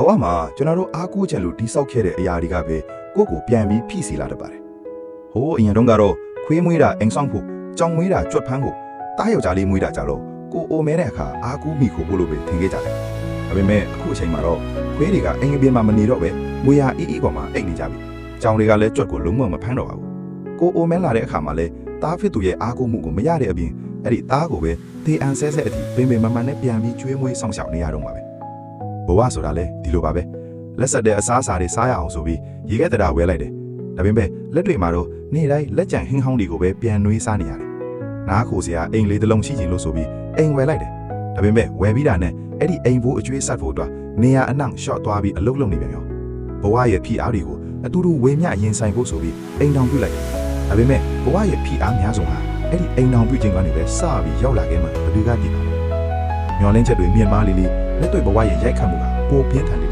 ဝမှာကျွန်တော်တို့အားကိုးချက်လို့တိဆောက်ခဲ့တဲ့အရာတွေကပဲကိုယ့်ကိုပြန်ပြီးဖိစီလာတတ်ပါတယ်ဟိုးအရင်တုန်းကတော့ခွေးမွေးတာအိမ်ဆောင်ဖို့ကြောင်မွေးတာကြွက်ဖမ်းဖို့တားယောက်ျားလေးမွေးတာကြတော့ကိုအိုမဲတဲ့အခါအားကိုးမိခိုဖို့လို့ပဲထင်ခဲ့ကြတယ်ဒါပေမဲ့အခုအချိန်မှာတော့ခွေးတွေကအိမ်အပြင်မှာမနေတော့ပဲမွေးရအေးအေးပေါ်မှာအိတ်နေကြပြီကြောင်တွေကလည်းကြွက်ကိုလုံးဝမဖမ်းတော့ပါဘူးကိုအိုမဲလာတဲ့အခါမှာလည်းတားဖြစ်သူရဲ့အားကိုးမှုကိုမရတဲ့အပြင်အဲ့ဒီတားကိုပဲတေးအန်ဆဲဆဲအထိပင်ပင်မမှန်နဲ့ပြန်ပြီးကျွေးမွေးဆောင်ရှောက်နေရတော့မှာပဲဘဝဆိုတာလေဒီလိုပါပဲလက်ဆက်တဲ့အစားအစာတွေစားရအောင်ဆိုပြီးရေခဲတရာဝဲလိုက်တယ်ဒါပေမဲ့လက်တွေမှာတော့နေ့တိုင်းလက်ကြံဟင်းဟောင်းတွေကိုပဲပြန်နှွေးစားနေရတယ်နားခိုစရာအိမ်လေးတစ်လုံးရှိချင်လို့ဆိုပြီးအိမ်ဝယ်လိုက်တယ်ဒါပေမဲ့ဝယ်ပြီးတာနဲ့အဲ့ဒီအိမ်ဘိုးအကျွေးဆက်ဖို့အတွက်နေရာအနှံ့ရှော့သွားပြီးအလုပ်လုပ်နေပြန်ရောဘဝရဲ့ဖိအားတွေကိုအတူတူဝေမျှရင်ဆိုင်ဖို့ဆိုပြီးအိမ်တောင်ပြုတ်လိုက်တယ်ဒါပေမဲ့ဘဝရဲ့ဖိအားများဆုံးဟာအဲ့ဒီအိမ်တောင်ပြုတ်ခြင်းကနေပဲစပြီးရောက်လာခဲ့မှဘယ်သူကတည်ပါလဲမျောလင်းချက်တွေမြင်မာလေးလေးလက်တွေ့ဘဝရဲ့ရိုက်ခတ်မှုကပိုပြင်းထန်